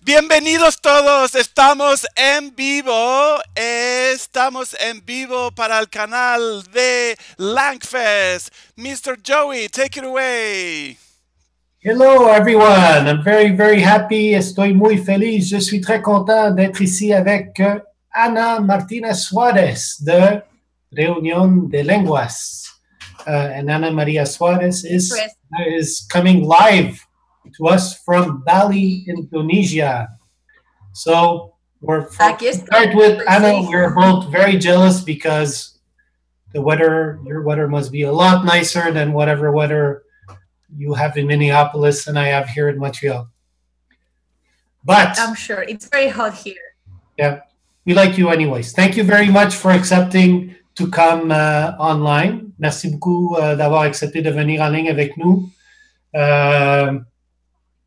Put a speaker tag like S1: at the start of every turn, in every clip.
S1: Bienvenidos todos, estamos en vivo. Estamos en vivo para el canal de Langfest. Mr. Joey, take it away.
S2: Hello everyone, I'm very happy, estoy muy feliz, je suis très content d'être ici avec Ana Martínez Suárez de Reunión De Lenguas. And Ana Maria Suárez is coming live to us from Bali, Indonesia. So we're start with Ana. We're both very jealous because the weather, your weather must be a lot nicer than whatever weather you have in Minneapolis and I have here in Montreal. But
S3: I'm sure it's very hot here.
S2: Yeah, we like you anyways. Thank you very much for accepting to come online. Merci beaucoup d'avoir accepté de venir en ligne avec nous.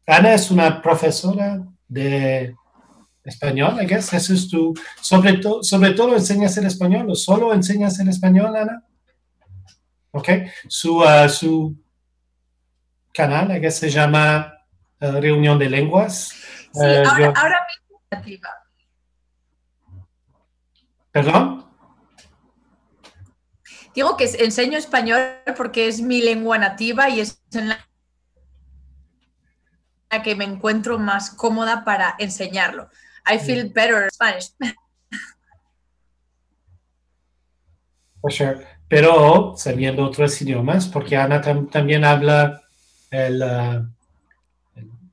S2: Ana es una profesora de español, I guess. Eso es tu, sobre todo enseñas el español o solo enseñas el español, Ana? Okay. Su canal, I guess se llama Reunión de Lenguas.
S3: Sí, ahora mismo es nativa.
S2: ¿Perdón?
S3: Digo que enseño español porque es mi lengua nativa y es en la que me encuentro más cómoda para enseñarlo. I feel better in Spanish.
S2: For sure. Pero sabiendo otros idiomas, porque Ana también habla el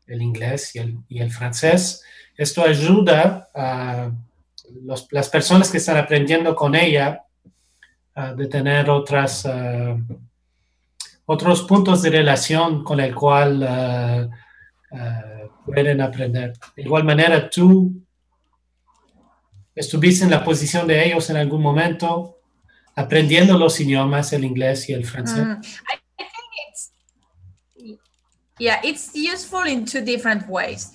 S2: inglés y el francés. Esto ayuda a las personas que están aprendiendo con ella de tener otros puntos de relación con el cual pueden aprender. De igual manera, tú estuviste en la posición de ellos en algún momento, aprendiendo los idiomas, el inglés y el francés.
S3: Yeah, it's useful in two different ways.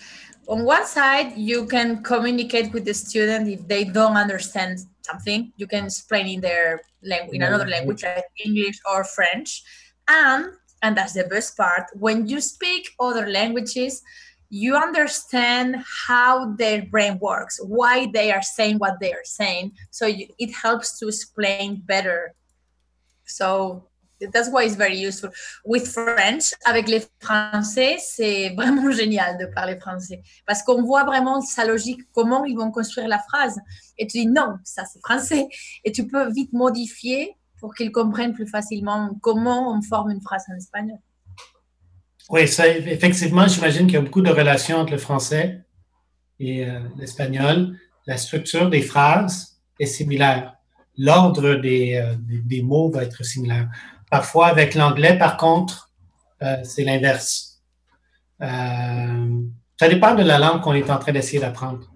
S3: On one side, you can communicate with the student if they don't understand something. You can explain in their language, in another language, like English or French. And that's the best part, when you speak other languages, you understand how their brain works, why they are saying what they are saying. So it helps to explain better. So that's why it's very useful. With French, avec les Français, c'est vraiment génial de parler français. Parce qu'on voit vraiment sa logique, comment ils vont construire la phrase. Et tu dis non, ça c'est français. Et tu peux vite modifier pour qu'ils comprennent plus facilement comment on forme une phrase en espagnol.
S2: Oui, ça, effectivement, j'imagine qu'il y a beaucoup de relations entre le français et l'espagnol. La structure des phrases est similaire. L'ordre des mots va être similaire. Parfois, avec l'anglais, par contre, c'est l'inverse. Ça dépend de la langue qu'on est en train d'essayer d'apprendre.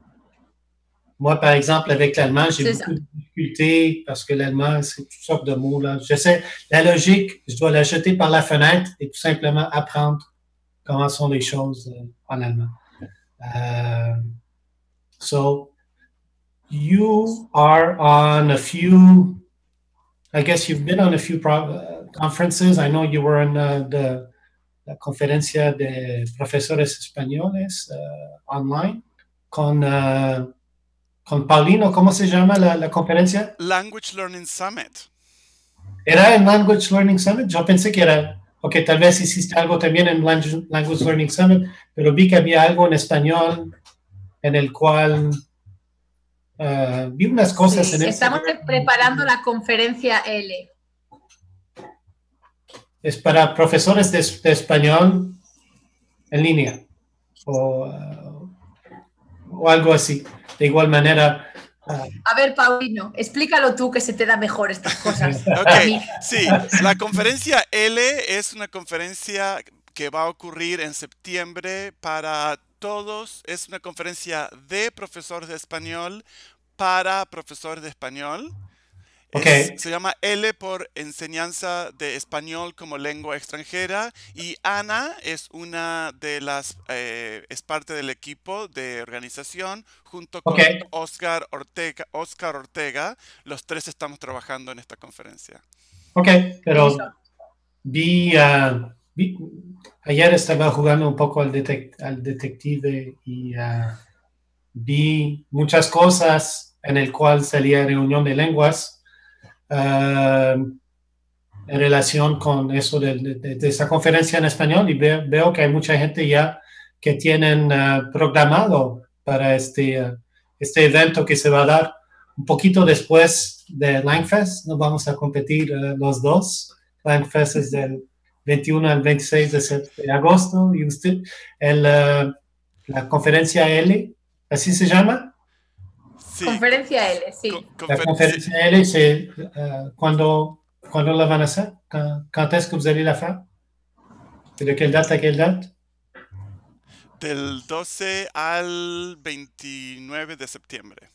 S2: Moi, par exemple, avec l'allemand, j'ai beaucoup de difficultés parce que l'allemand, c'est toutes sortes de mots. Là. J'essaie, la logique, je dois la jeter par la fenêtre et tout simplement apprendre comment sont les choses en allemand. So, you are on a few, I guess you've been on a few conferences. I know you were in la conferencia de profesores españoles online con Paulino. ¿Cómo se llama la conferencia?
S1: Language Learning Summit.
S2: ¿Era en Language Learning Summit? Yo pensé que era, ok, tal vez hiciste algo también en Language Learning Summit, pero vi que había algo en español en el cual vi unas cosas
S3: sí,
S2: en
S3: estamos preparando la conferencia L.
S2: Es para profesores de español en línea o algo así. De igual manera.
S3: A ver, Paulino, explícalo tú que se te da mejor estas cosas.
S1: Ok, sí, la conferencia L es una conferencia que va a ocurrir en septiembre para todos. Es una conferencia de profesores de español para profesores de español.
S2: Okay.
S1: Se llama L por enseñanza de español como lengua extranjera, y Ana es una de las, es parte del equipo de organización junto con Oscar Ortega. Los tres estamos trabajando en esta conferencia.
S2: Ok, pero vi Ayer estaba jugando un poco al detective y vi muchas cosas en el cual salía Reunión de Lenguas en relación con eso de esa conferencia en español, y veo que hay mucha gente ya que tienen programado para este evento que se va a dar un poquito después de Langfest. Nos vamos a competir los dos. Langfest es del 21 al 26 de agosto, y usted, la conferencia L, ¿así se llama?
S1: Sí,
S3: Conferencia L, sí.
S2: La conferencia L, ¿cuándo la van a hacer? Quand est-ce que vous allez la faire? ¿De quelle date à quelle date?
S1: Del 12 al 29 de septiembre.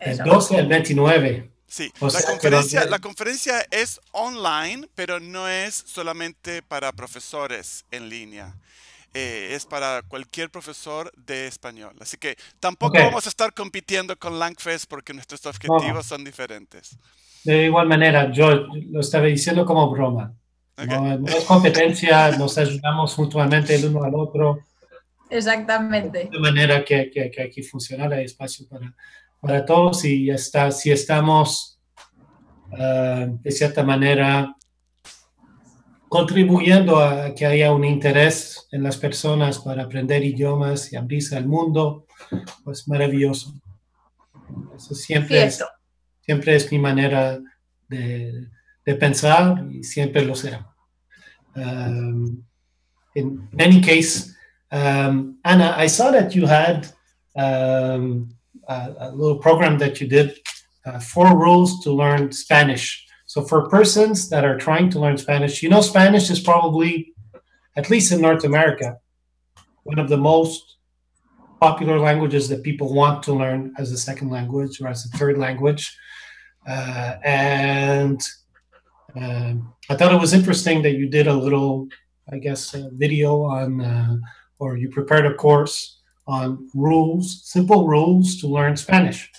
S2: Del 12 al 29.
S1: Sí,
S2: O
S1: la
S2: sea
S1: conferencia es online, pero no es solamente para profesores en línea. Es para cualquier profesor de español. Así que tampoco vamos a estar compitiendo con Langfest porque nuestros objetivos son diferentes.
S2: De igual manera, yo lo estaba diciendo como broma. No es competencia, nos ayudamos mutuamente el uno al otro.
S3: Exactamente.
S2: De manera que aquí funciona, hay espacio para todos, y si estamos de cierta manera contribuyendo a que haya un interés en las personas para aprender idiomas y abrirse al mundo, pues maravilloso. Eso siempre es mi manera de pensar, y siempre lo será. In any case, Ana, I saw that you had a little program that you did, 4 rules to learn Spanish. So for persons that are trying to learn Spanish, Spanish is probably, at least in North America, one of the most popular languages that people want to learn as a second language or as a third language. And I thought it was interesting that you did a little, I guess, video on, or you prepared a course on simple rules to learn Spanish.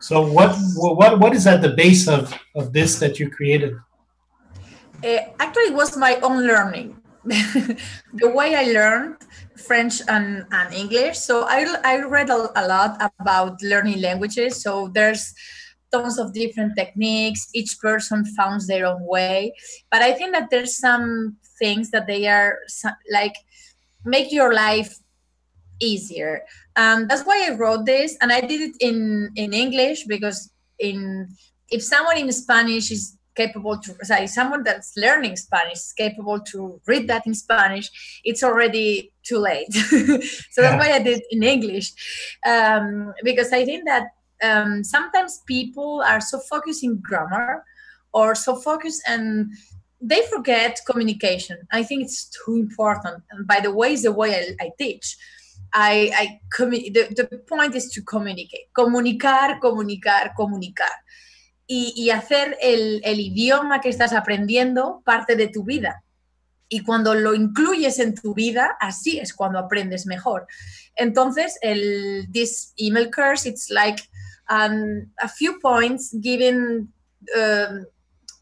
S2: So what is at the base of this that you created?
S3: Actually, it was my own learning. The way I learned French and English. So I read a lot about learning languages. So there's tons of different techniques. Each person finds their own way. But I think that there's some things that they are like make your life easier. That's why I wrote this, and I did it in English because if someone in Spanish is capable to, someone that's learning Spanish is capable to read that in Spanish, it's already too late. So that's why I did it in English, because I think that sometimes people are so focused in grammar or so focused and they forget communication. I think it's too important. And by the way, it's the way I teach. The point is to communicate. Comunicar. Y hacer el idioma que estás aprendiendo parte de tu vida. Y cuando lo incluyes en tu vida, así es cuando aprendes mejor. Entonces, this email course, it's like a few points given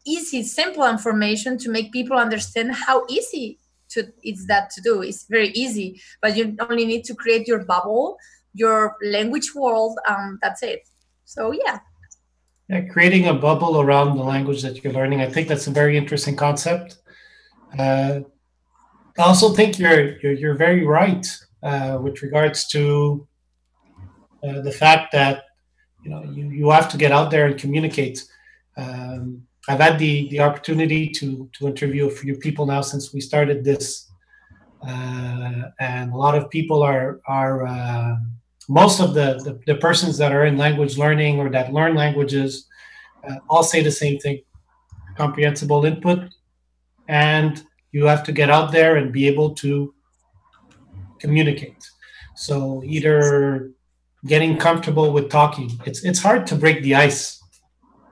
S3: easy, simple information to make people understand how easy it's that to do. It's very easy, but you only need to create your bubble, your language world, that's it. So, yeah.
S2: Yeah, creating a bubble around the language that you're learning. I think that's a very interesting concept. I also think you're very right with regards to the fact that you have to get out there and communicate. I've had the opportunity to interview a few people now since we started this, and a lot of people are most of the persons that are in language learning or that learn languages all say the same thing: comprehensible input, and you have to get out there and be able to communicate. So either getting comfortable with talking. It's hard to break the ice.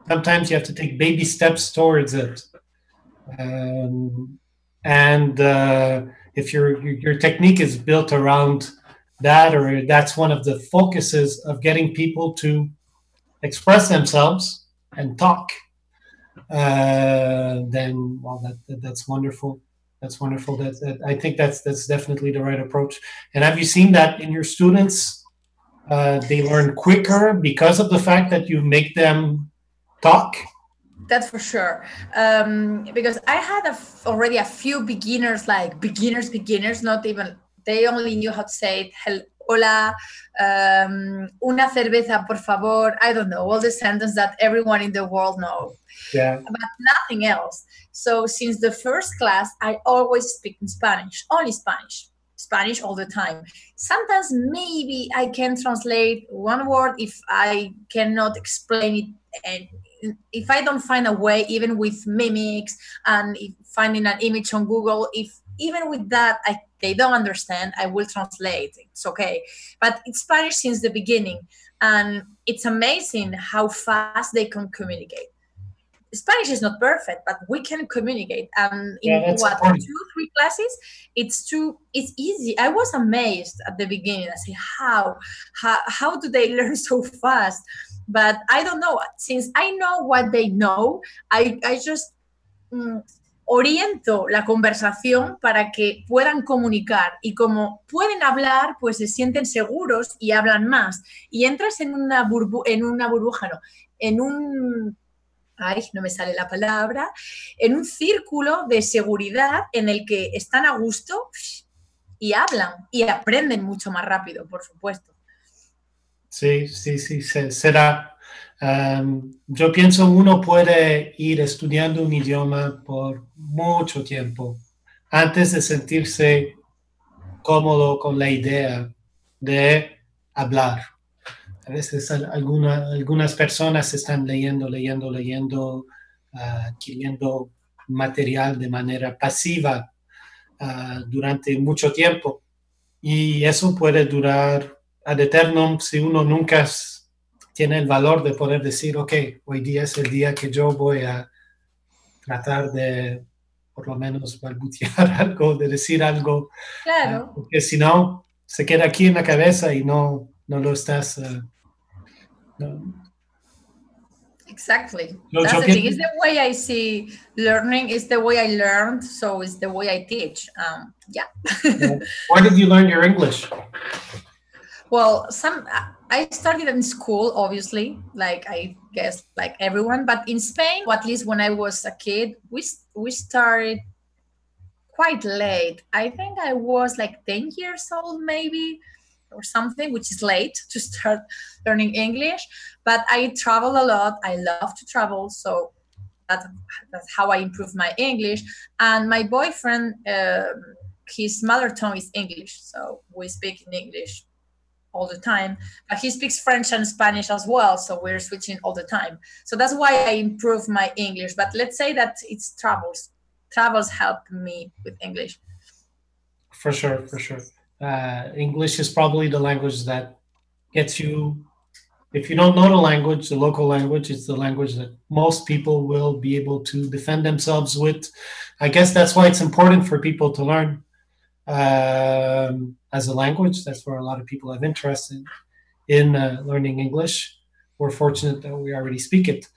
S2: Sometimes you have to take baby steps towards it. And if your technique is built around that, or that's one of the focuses of getting people to express themselves and talk, then, well, that's wonderful. That's wonderful. I think that's definitely the right approach. And have you seen that in your students? They learn quicker because of the fact that you make them talk?
S3: That's for sure. Because I had already a few beginners, like beginners, not even, they only knew how to say hola, una cerveza, por favor. I don't know, all the sentences that everyone in the world knows.
S2: Yeah.
S3: But nothing else. So since the first class, I always speak in Spanish, only Spanish all the time. Sometimes maybe I can translate one word if I cannot explain it, and if I don't find a way, even with mimics and finding an image on Google, if even with that they don't understand, I will translate. It's okay. But it's Spanish since the beginning, and it's amazing how fast they can communicate. Spanish is not perfect, but we can communicate. And in what,
S2: important.
S3: 2-3 classes, it's easy. I was amazed at the beginning. I say, how do they learn so fast? But I don't know. Since I know what they know, I just oriento la conversación para que puedan comunicar, y como pueden hablar, pues se sienten seguros y hablan más. Y entras en una burbuja, no, en un... ay, no me sale la palabra, en un círculo de seguridad en el que están a gusto y hablan y aprenden mucho más rápido, por supuesto.
S2: Sí, será. Yo pienso uno puede ir estudiando un idioma por mucho tiempo antes de sentirse cómodo con la idea de hablar. A veces algunas personas están leyendo, adquiriendo material de manera pasiva durante mucho tiempo. Y eso puede durar ad eternum si uno nunca tiene el valor de poder decir, ok, hoy día es el día que yo voy a tratar de por lo menos balbucear algo, de decir algo.
S3: Claro.
S2: Porque si no, se queda aquí en la cabeza y no lo estás... no.
S3: Exactly. That's the thing. It's the way I see learning. It's the way I learned. So it's the way I teach. Yeah.
S2: Where did you learn your English?
S3: Well, I started in school, obviously, like I guess like everyone. But in Spain, or at least when I was a kid, we started quite late. I think I was like 10 years old, maybe, or something, which is late to start learning English. But I travel a lot. I love to travel, so that's how I improve my English. And my boyfriend, his mother tongue is English, so we speak in English all the time. But he speaks French and Spanish as well, so we're switching all the time. So that's why I improve my English. But let's say that it's travels. Travels help me with English.
S2: For sure. English is probably the language that gets you, if you don't know the language, the local language, it's the language that most people will be able to defend themselves with. I guess that's why it's important for people to learn as a language. That's where a lot of people have interest in learning English. We're fortunate that we already speak it.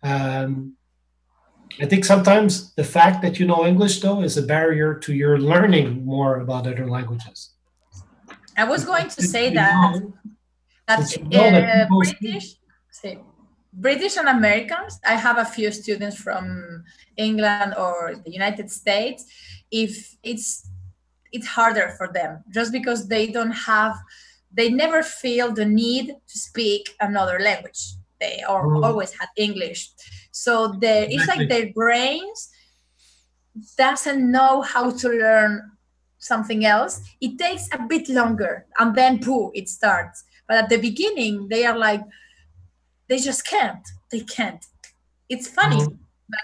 S2: I think sometimes the fact that you know English, though, is a barrier to your learning more about other languages.
S3: I was going to say that British and Americans, I have a few students from England or the United States, if it's harder for them just because they never feel the need to speak another language. They always had English. So it's like their brains doesn't know how to learn something else. It takes a bit longer and then it starts. But at the beginning, they are like, they just can't. They can't. It's funny, but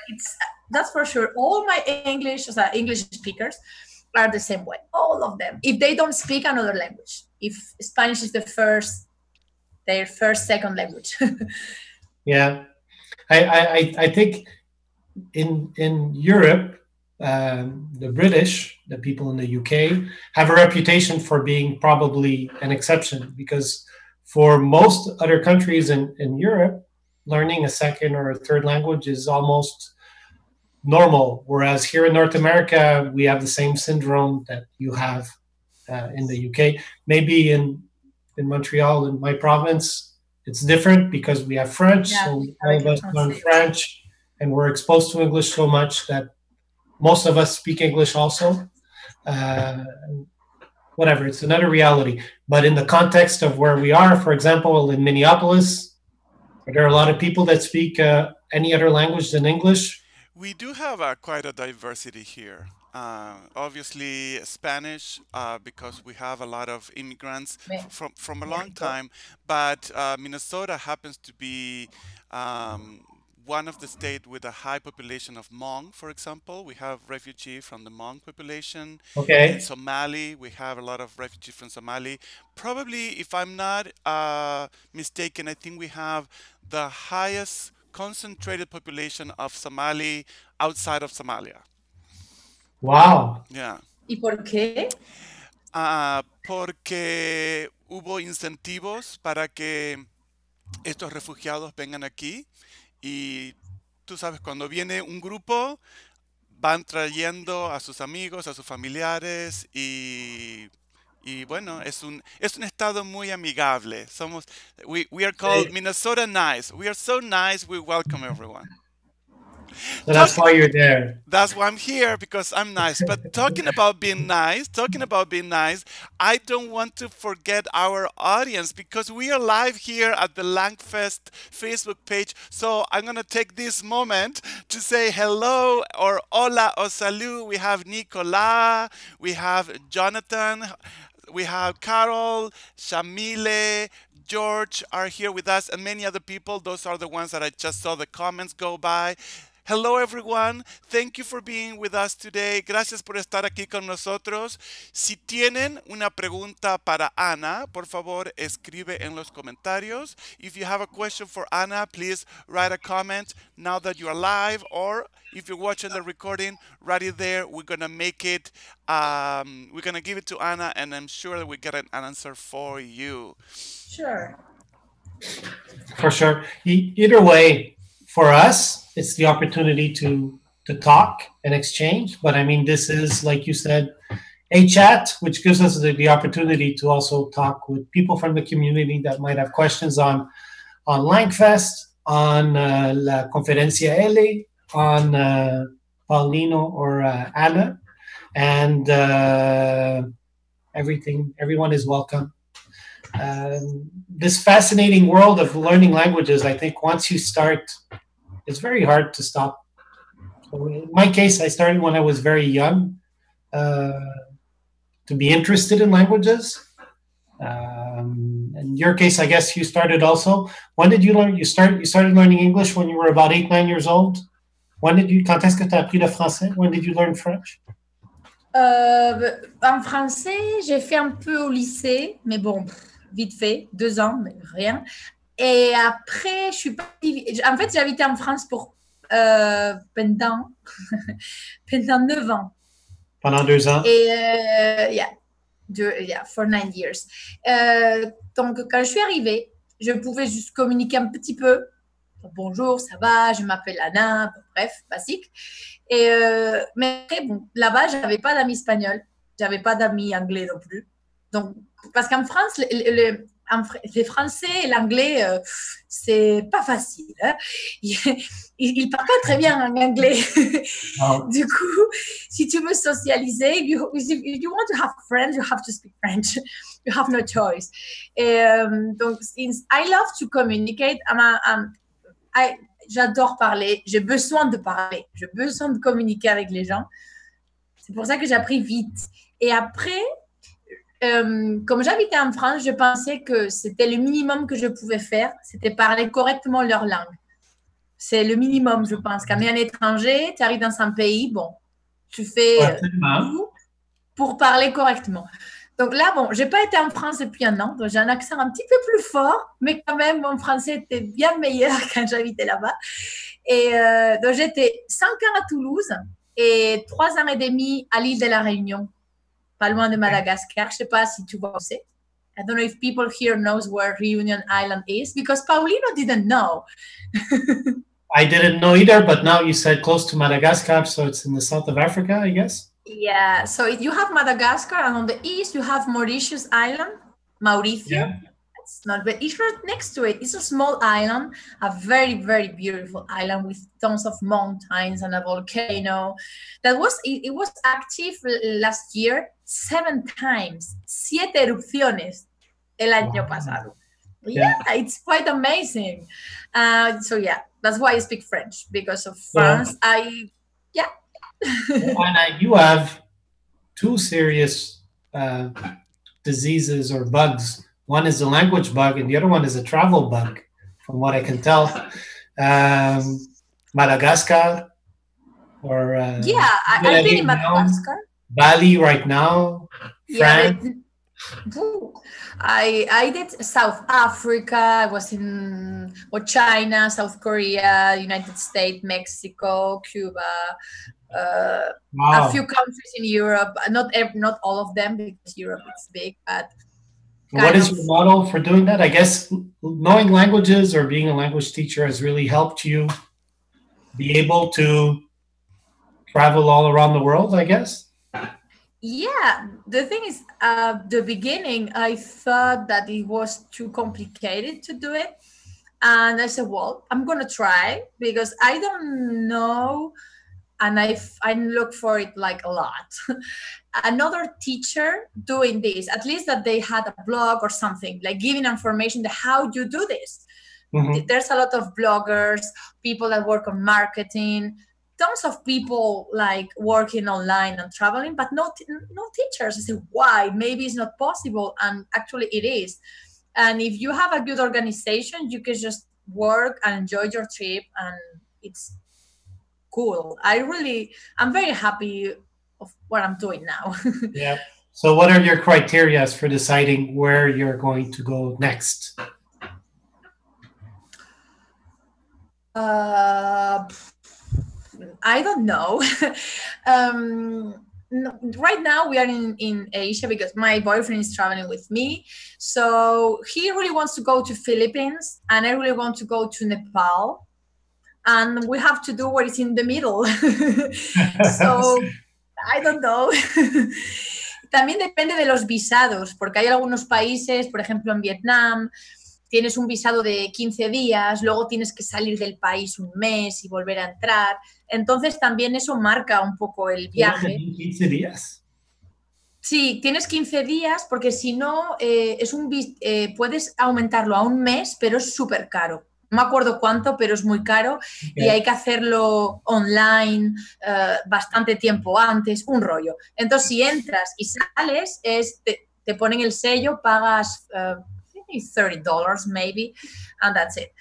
S3: that's for sure. All my English speakers are the same way. All of them. If they don't speak another language, if Spanish is their first, second language.
S2: Yeah. I think in Europe, the British, the people in the UK, have a reputation for being probably an exception, because for most other countries in Europe, learning a second or a third language is almost normal. Whereas here in North America, we have the same syndrome that you have in the UK. Maybe in Montreal, in my province, it's different because we have French.
S3: Yeah,
S2: So all of us learn French, and we're exposed to English so much that most of us speak English also. Whatever, it's another reality. But in the context of where we are, for example, in Minneapolis, are there a lot of people that speak any other language than English?
S1: We do have quite a diversity here. Obviously, Spanish, because we have a lot of immigrants from a long time, but Minnesota happens to be one of the states with a high population of Hmong, for example. We have refugees from the Hmong population.
S2: Okay.
S1: In Somali, we have a lot of refugees from Somali. Probably, if I'm not mistaken, I think we have the highest concentrated population of Somali outside of Somalia.
S2: Wow.
S1: Yeah.
S3: ¿Y por qué?
S1: Porque hubo incentivos para que estos refugiados vengan aquí y tú sabes, cuando viene un grupo, van trayendo a sus amigos, a sus familiares y bueno, es un estado muy amigable. We are called Minnesota Nice. We are so nice, we welcome everyone.
S2: So that's why you're there.
S1: That's why I'm here, because I'm nice. But talking about being nice, I don't want to forget our audience, because we are live here at the Langfest Facebook page. So I'm going to take this moment to say hello or hola or salut. We have Nicolas, we have Jonathan, we have Carol, Shamile, George are here with us, and many other people. Those are the ones that I just saw the comments go by. Hello everyone, thank you for being with us today. Gracias por estar aquí con nosotros. Si tienen una pregunta para Ana, por favor escribe en los comentarios. If you have a question for Ana, please write a comment now that you are live, or if you're watching the recording, write it there. We're gonna make it, we're gonna give it to Ana, and I'm sure that we get an answer for you.
S3: Sure.
S2: For sure. Either way, for us, it's the opportunity to talk and exchange. But I mean, this is, like you said, a chat, which gives us the opportunity to also talk with people from the community that might have questions on Langfest, on La Conferencia L, on Paulino or Ana, and everyone is welcome. This fascinating world of learning languages, I think once you start, it's very hard to stop. So in my case, I started when I was very young to be interested in languages. In your case, I guess you started also. When did you learn? You started learning English when you were about 8, 9 years old. Quand est-ce que tu as appris le français? When did you learn French?
S3: En français, j'ai fait un peu au lycée, mais bon, vite fait, 2 ans, mais rien. Et après, je suis partie. En fait, j'ai habité en France pour pendant 9 ans.
S2: Pendant 2 ans.
S3: Et for 9 years. Donc, quand je suis arrivée, je pouvais juste communiquer un petit peu. Bonjour, ça va, je m'appelle Ana, bref, basique. Mais après, bon, là-bas, je n'avais pas d'amis espagnols, je n'avais pas d'amis anglais non plus. Donc, parce qu'en France, les Français et l'anglais, c'est pas facile. Hein? Ils parlent pas très bien en anglais. Oh. Du coup, si tu veux socialiser, if you want to have friends, you have to speak French. You have no choice. Donc, I love to communicate. J'adore parler. J'ai besoin de parler. J'ai besoin de communiquer avec les gens. C'est pour ça que j'ai appris vite. Et après, comme j'habitais en France, je pensais que c'était le minimum que je pouvais faire, c'était parler correctement leur langue. C'est le minimum, je pense. Quand tu es un étranger, tu arrives dans un pays, bon, tu fais tout pour parler correctement. Donc là, bon, je n'ai pas été en France depuis 1 an, donc j'ai un accent un petit peu plus fort, mais quand même, mon français était bien meilleur quand j'habitais là-bas. Et donc j'étais 5 ans à Toulouse et 3 ans et demi à l'île de la Réunion. Pas loin de Madagascar. Je ne sais pas si tu vois où c'est. I don't know if people here knows where Reunion Island is, because Paulino didn't know.
S2: I didn't know either, but now you said close to Madagascar, so it's in the south of Africa, I guess.
S3: Yeah, so you have Madagascar, and on the east you have Mauritius Island, Mauricio. Yeah. It's not, but it's right next to it. It's a small island, a very, very beautiful island with tons of mountains and a volcano. It was active last year 7 times, 7 erupciones el año pasado. Yeah, it's quite amazing. So yeah, that's why I speak French, because of France.
S2: Ana, you have 2 serious diseases or bugs. One is a language bug, and the other one is a travel bug, from what I can tell. Madagascar, or
S3: I've been in Madagascar.
S2: Bali right now. France.
S3: I did South Africa. I was in China, South Korea, United States, Mexico, Cuba. A few countries in Europe. Not all of them, because Europe is big, but.
S2: What is your model for doing that? I guess knowing languages or being a language teacher has really helped you be able to travel all around the world, I guess?
S3: Yeah, the thing is, the beginning, I thought that it was too complicated to do it. And I said, well, I'm going to try, because I don't know. And I look for it like a lot. Another teacher doing this, at least that they had a blog or something, like giving information to how you do this. Mm-hmm. There's a lot of bloggers, people that work on marketing, tons of people like working online and traveling, but no teachers. I said, why? Maybe it's not possible. And actually it is. And if you have a good organization, you can just work and enjoy your trip, and it's cool. I'm very happy of what I'm doing now.
S2: Yeah. So what are your criteria for deciding where you're going to go next?
S3: I don't know. Right now we are in Asia, because my boyfriend is traveling with me. So he really wants to go to Philippines, and I really want to go to Nepal. And we have to do what is in the middle. So, I don't know. También depende de los visados, porque hay algunos países, por ejemplo en Vietnam, tienes un visado de 15 días, luego tienes que salir del país un mes y volver a entrar. Entonces también eso marca un poco el viaje.
S2: ¿15 días?
S3: Sí, tienes 15 días, porque si no, puedes aumentarlo a un mes, pero es súper caro. No me acuerdo cuánto, pero es muy caro. Okay. Y hay que hacerlo online bastante tiempo antes, un rollo. Entonces, si entras y sales, te ponen el sello, pagas $30 maybe, and that's it.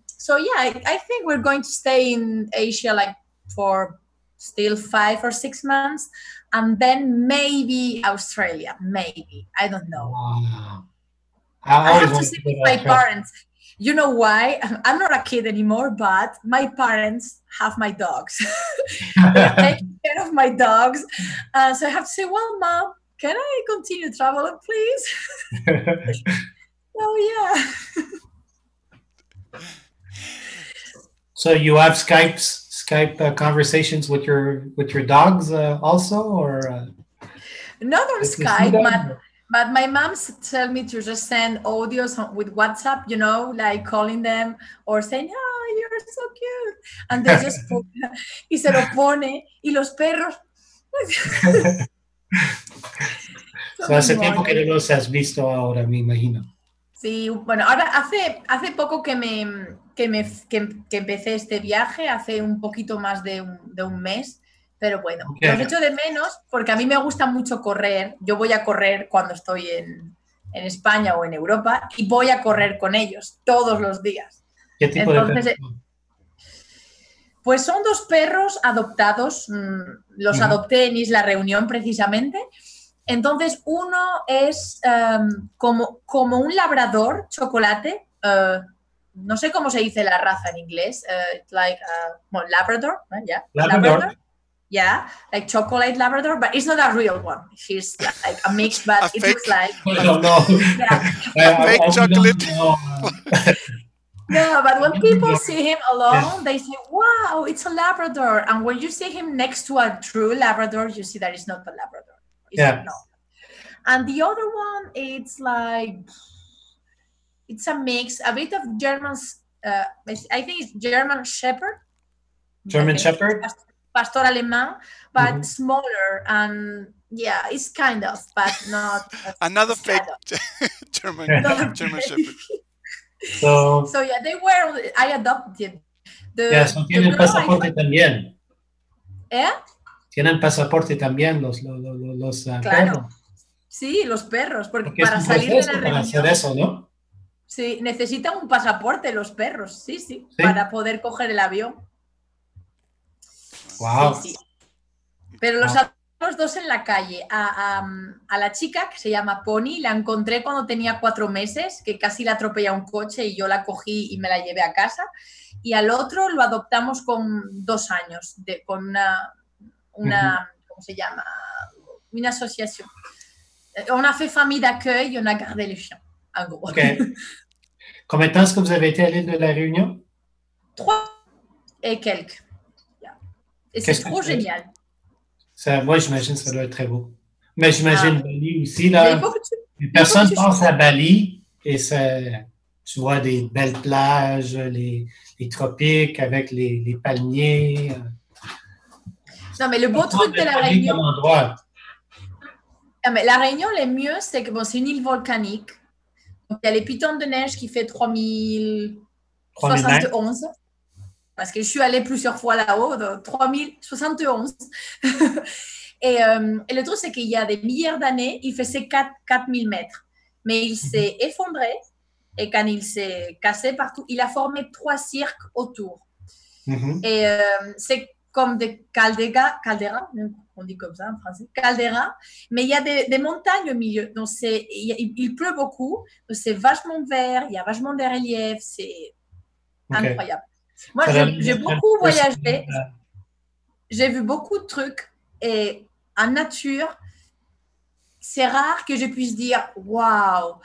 S3: So yeah, I think we're going to stay in Asia like for still 5 or 6 months, and then maybe Australia, maybe. I don't know.
S2: Wow.
S3: I have to sit with my parents. You know why? I'm not a kid anymore, but my parents have my dogs. They're taking care of my dogs. So I have to say, well, Mom, can I continue traveling, please? Oh, yeah.
S2: So you have Skype conversations with your dogs also, or?
S3: Not on Skype, but my mom tell me to just send audios with WhatsApp, you know, like calling them or saying, oh, you're so cute. And they just put, y se lo pone, y los perros.
S2: So hace tiempo que no los has visto ahora, me imagino.
S3: Sí, bueno, ahora hace poco que empecé este viaje, hace un poquito más de un mes. Pero bueno, los echo de menos porque a mí me gusta mucho correr. Yo voy a correr cuando estoy en España o en Europa, y voy a correr con ellos todos los días.
S2: ¿Qué tipo de perros?
S3: Pues son 2 perros adoptados. Los adopté en Isla Reunión precisamente. Entonces uno es como un labrador chocolate. No sé cómo se dice la raza en inglés. It's like Labrador. Yeah, Labrador. Yeah, like chocolate Labrador, but it's not a real one. She's like a mix, but it looks like
S2: no.
S1: Yeah. Fake chocolate.
S3: No, but when people see him alone, they say, wow, it's a Labrador. And when you see him next to a true Labrador, you see that it's not a Labrador. It's not. And the other one, it's like, it's a mix, a bit of German, I think it's German Shepherd.
S2: German Shepherd?
S3: Pastor Alemán, but smaller. And yeah, it's kind of, but not.
S1: Another fake German Shepherd.
S2: So
S3: yeah, they were, I adopted.
S2: So tienen pasaporte también. Tienen pasaporte también los
S3: claro. Perros. Sí, los perros, porque para salir de la reunión.
S2: Para hacer eso, ¿no?
S3: Sí, necesitan un pasaporte los perros, sí, para poder coger el avión.
S2: Wow.
S3: Sí. Pero los dos en la calle. A la chica, que se llama Pony, la encontré cuando tenía 4 meses, que casi la atropella un coche y yo la cogí y me la llevé a casa. Y al otro lo adoptamos con 2 años, con una ¿cómo se llama? Una asociación. On a fait famille d'accueil et on a gardé les chiens, en gros.
S2: Okay. Combien de temps est-ce que vous avez été à l'île de la Réunion?
S3: 3 et quelques. Et c'est trop génial.
S2: Moi, j'imagine que ça doit être très beau. Mais j'imagine Bali aussi. Là, les personnes pensent à Bali et tu vois des belles plages, les tropiques avec les palmiers.
S3: Non, mais le beau truc de la Réunion... mais la Réunion, le mieux, c'est que c'est une île volcanique. Donc, il y a les pitons de neige qui fait 3071. Parce que je suis allée plusieurs fois là-haut, 3071. et le truc, c'est qu'il y a des milliers d'années, il faisait 4000 mètres. Mais il s'est effondré et quand il s'est cassé partout, il a formé 3 cirques autour. Et c'est comme des calderas, on dit comme ça en français, calderas, mais il y a des montagnes au milieu. Donc, il pleut beaucoup, donc c'est vachement vert, il y a vachement de relief, c'est incroyable. Moi, j'ai beaucoup voyagé, j'ai vu beaucoup de trucs et en nature, c'est rare que je puisse dire « wow »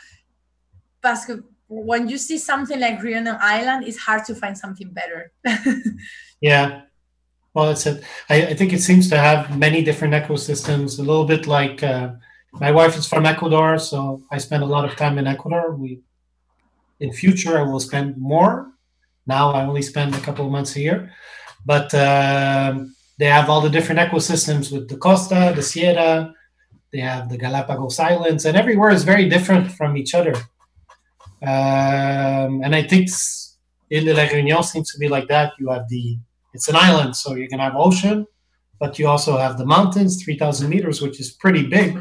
S3: parce que when you see something like Reunion Island, it's hard to find something better.
S2: Yeah. Well, I think it seems to have many different ecosystems, a little bit like my wife is from Ecuador, so I spend a lot of time in Ecuador. In future, I will spend more. Now I only spend a couple of months a year, but they have all the different ecosystems with the Costa, the Sierra, they have the Galapagos Islands, and everywhere is very different from each other. And I think Île de la Réunion seems to be like that. You have it's an island, so you can have ocean, but you also have the mountains, 3,000 meters, which is pretty big.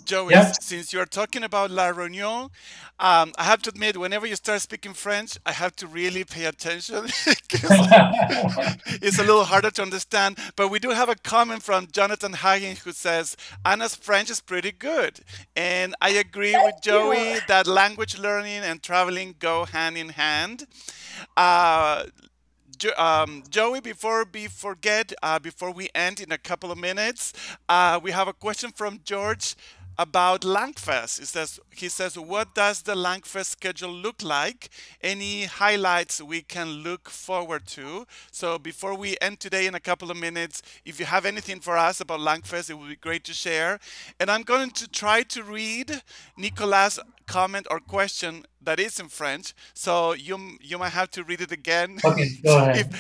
S1: Joey, since you're talking about La Reunion, I have to admit, whenever you start speaking French, I have to really pay attention. It's a little harder to understand. But we do have a comment from Jonathan Hagen who says, Anna's French is pretty good. And I agree with Joey that language learning and traveling go hand in hand. Joey, before we end in a couple of minutes, we have a question from George about Langfest. He says, what does the Langfest schedule look like? Any highlights we can look forward to? So before we end today in a couple of minutes, if you have anything for us about Langfest, it would be great to share. And I'm going to try to read Nicolas' comment or question that is in French, so you might have to read it again.
S2: Okay, go ahead.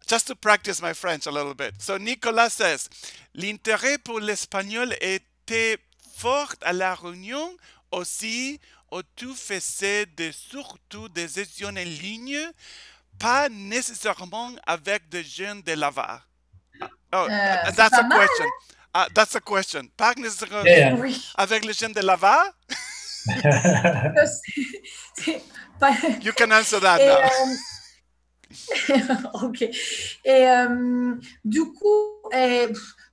S1: Just to practice my French a little bit. So Nicolas says, l'intérêt pour l'espagnol était fort à la Réunion aussi, où tu faisais surtout des sessions en ligne, pas nécessairement avec des jeunes de Laval. That's a question. That's a question. Pas nécessairement avec les jeunes de Laval? You can answer that now.
S3: Ok. Et du coup,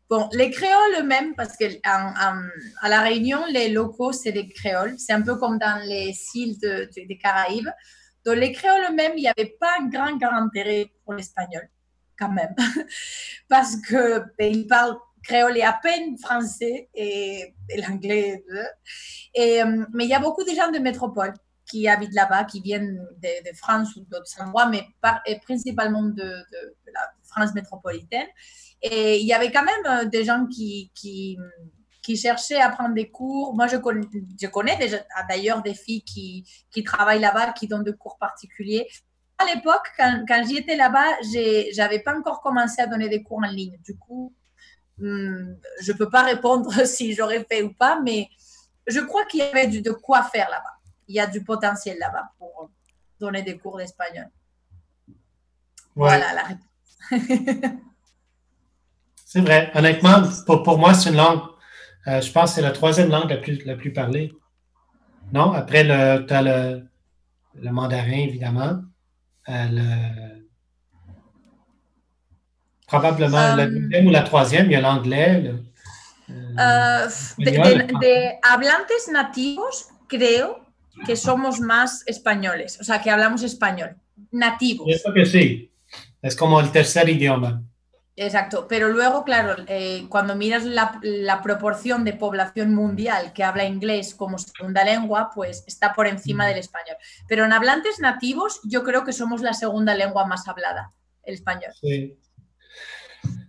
S3: bon, les créoles eux-mêmes, parce que à La Réunion, les locaux, c'est des créoles. C'est un peu comme dans les îles des Caraïbes. Donc, les créoles eux-mêmes, il n'y avait pas un grand intérêt pour l'espagnol, quand même. Parce que ils parlent créole et à peine français et l'anglais. Mais il y a beaucoup de gens de métropole qui habitent là-bas, qui viennent de France ou d'autres endroits, mais principalement de la France métropolitaine. Et il y avait quand même des gens qui cherchaient à prendre des cours. Moi, je connais d'ailleurs des filles qui travaillent là-bas, qui donnent des cours particuliers. À l'époque, quand j'y étais là-bas, j'avais pas encore commencé à donner des cours en ligne. Du coup, je peux pas répondre si j'aurais fait ou pas, mais je crois qu'il y avait de quoi faire là-bas. Il y a du potentiel là-bas pour donner des cours d'espagnol.
S2: Ouais.
S3: Voilà la réponse.
S2: C'est vrai. Honnêtement, pour moi, c'est une langue, je pense que c'est la troisième langue la plus parlée. Non? Après, tu as le mandarin, évidemment. Probablement la deuxième ou la troisième, il y a l'anglais.
S3: De hablantes nativos, creo que somos más españoles, o sea, que hablamos español, nativos.
S2: Yo creo que sí, es como el tercer idioma.
S3: Exacto, pero luego, claro, cuando miras la proporción de población mundial que habla inglés como segunda lengua, pues está por encima del español. Pero en hablantes nativos, yo creo que somos la segunda lengua más hablada, el español.
S2: Sí.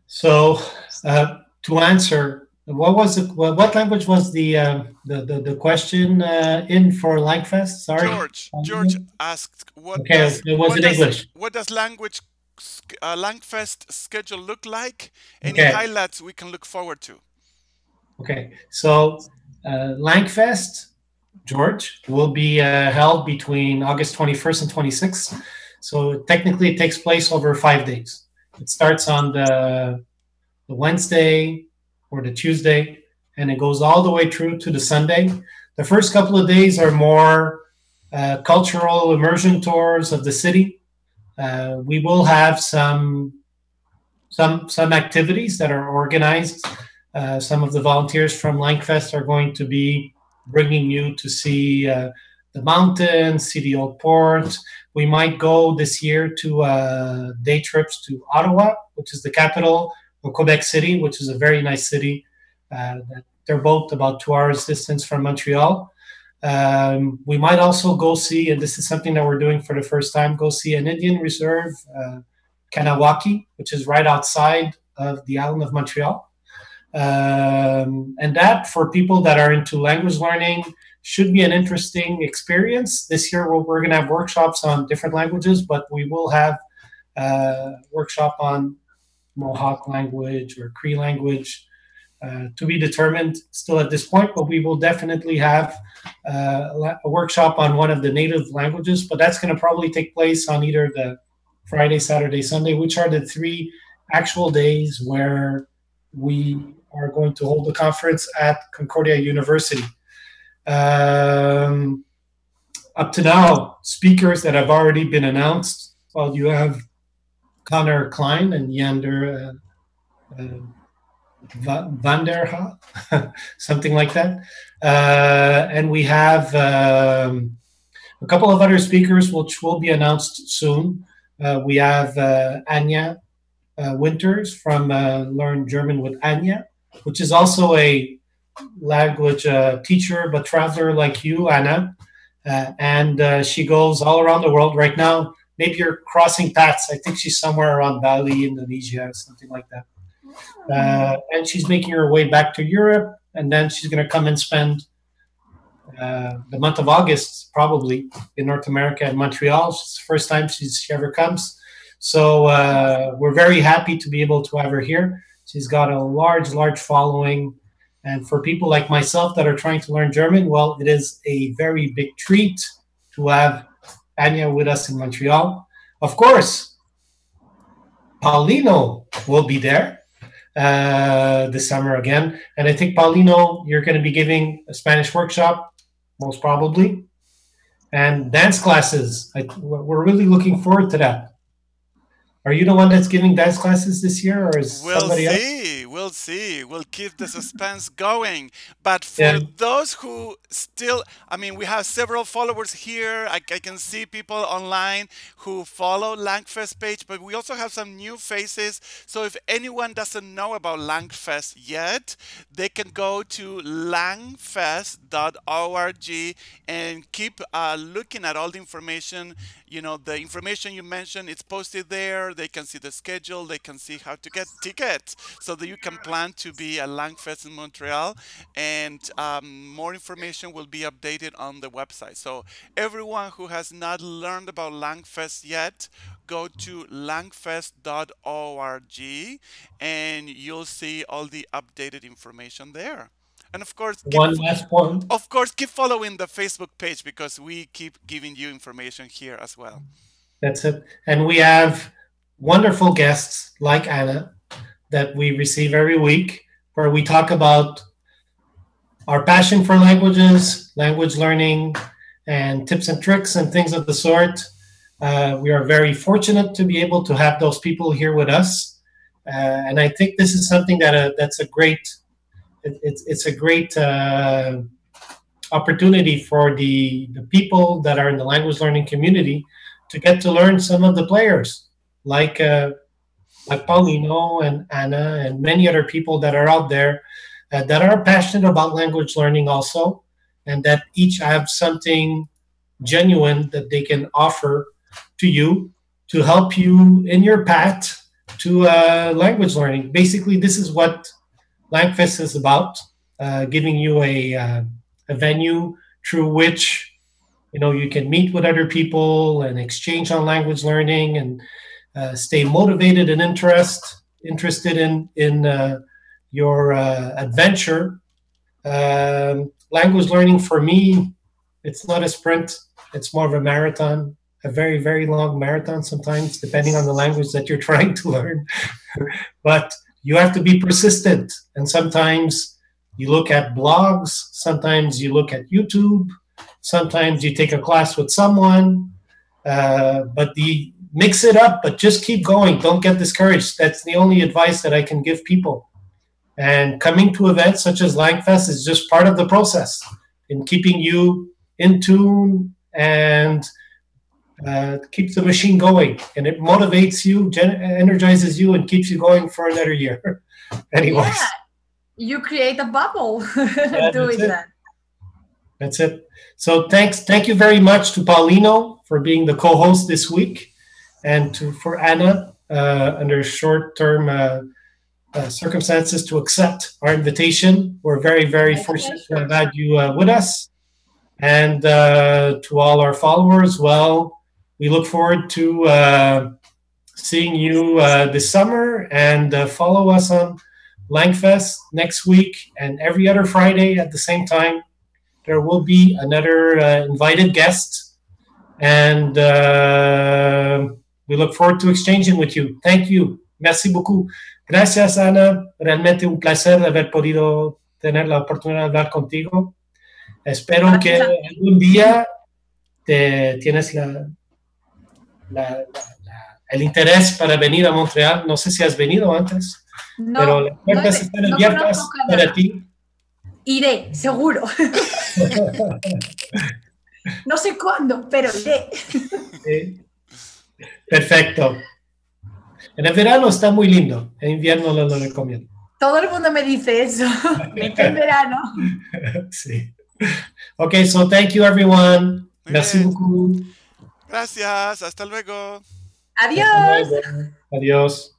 S2: So, to answer, what language was the question in for Langfest? Sorry,
S1: George asked,
S2: what does
S1: Langfest schedule look like? Any highlights we can look forward to?
S2: Okay, so Langfest, George, will be held between August 21st and 26th. So technically it takes place over 5 days. It starts on the Wednesday or the Tuesday, and it goes all the way through to the Sunday. The first couple of days are more cultural immersion tours of the city. We will have some activities that are organized. Some of the volunteers from Langfest are going to be bringing you to see the mountains, see the old port. We might go this year to day trips to Ottawa, which is the capital of Quebec City, which is a very nice city. They're both about 2 hours distance from Montreal. We might also go see, and this is something that we're doing for the first time, go see an Indian reserve, Kanawaki, which is right outside of the island of Montreal. And that, for people that are into language learning, should be an interesting experience. This year, we're going to have workshops on different languages, but we will have a workshop on Mohawk language or Cree language to be determined still at this point, but we will definitely have a workshop on one of the native languages, but that's going to probably take place on either the Friday, Saturday, Sunday, which are the 3 actual days where we are going to hold the conference at Concordia University. Up to now, speakers that have already been announced, well, you have Connor Klein and Yander Vanderha, something like that. And we have a couple of other speakers which will be announced soon. We have Anya Winters from Learn German with Anya, which is also a language teacher but traveler like you, Anna. And she goes all around the world right now. Maybe you're crossing paths. I think she's somewhere around Bali, Indonesia, something like that. And she's making her way back to Europe, and then she's going to come and spend the month of August probably in North America and Montreal. It's the first time she ever comes. So we're very happy to be able to have her here. She's got a large following. And for people like myself that are trying to learn German, well, it is a very big treat to have Anya with us in Montreal. Of course, Paulino will be there this summer again. And I think, Paulino, you're going to be giving a Spanish workshop, most probably, and dance classes. We're really looking forward to that. Are you the one that's giving dance classes this year, or is somebody else?
S1: We'll see. We'll keep the suspense going. But for those who still, I mean, we have several followers here. I can see people online who follow Langfest page, but we also have some new faces. So if anyone doesn't know about Langfest yet, they can go to langfest.org and keep looking at all the information. You know, the information you mentioned, it's posted there. They can see the schedule. They can see how to get tickets so that you can plan to be at Langfest in Montreal. And more information will be updated on the website. So everyone who has not learned about Langfest yet, go to langfest.org and you'll see all the updated information there. And of course,
S2: one last point.
S1: Of course, keep following the Facebook page because we keep giving you information here as well.
S2: That's it. And we have wonderful guests like Ana that we receive every week, where we talk about our passion for languages, language learning, and tips and tricks and things of the sort. We are very fortunate to be able to have those people here with us. And I think this is something that's a great... It's a great opportunity for the people that are in the language learning community to get to learn some of the players, like Paulino and Ana and many other people that are out there that are passionate about language learning also, and that each have something genuine that they can offer to you to help you in your path to language learning. Basically, this is what Langfest is about, giving you a venue through which you can meet with other people and exchange on language learning and stay motivated and interested in your adventure. Language learning for me, it's not a sprint; it's more of a marathon, a very, very long marathon sometimes, depending on the language that you're trying to learn. But you have to be persistent. And sometimes you look at blogs, sometimes you look at YouTube, sometimes you take a class with someone, but mix it up, but just keep going. Don't get discouraged. That's the only advice that I can give people. And coming to events such as Langfest is just part of the process in keeping you in tune and keeps the machine going, and it motivates you, energizes you, and keeps you going for another year. Anyways,
S3: yeah, you create a bubble doing that.
S2: That's it. So thank you very much to Paulino for being the co-host this week, and for Ana under short-term circumstances to accept our invitation. We're very, very fortunate to have had you with us, and to all our followers. Well, we look forward to seeing you this summer, and follow us on Langfest next week and every other Friday at the same time. There will be another invited guest, and we look forward to exchanging with you. Thank you. Merci beaucoup. Gracias, Ana. Realmente un placer haber podido tener la oportunidad de hablar contigo. Espero que algún día tienes el interés para venir a Montreal. No sé si has venido antes, pero las puertas están abiertas para ti.
S3: Iré, seguro. No sé cuándo, pero iré.
S2: Sí. Perfecto. En el verano está muy lindo. En invierno no lo recomiendo.
S3: Todo el mundo me dice eso. Vete en verano.
S2: Sí. Okay, so thank you everyone. Merci beaucoup.
S1: Gracias. Hasta luego.
S3: Adiós.
S2: Adiós.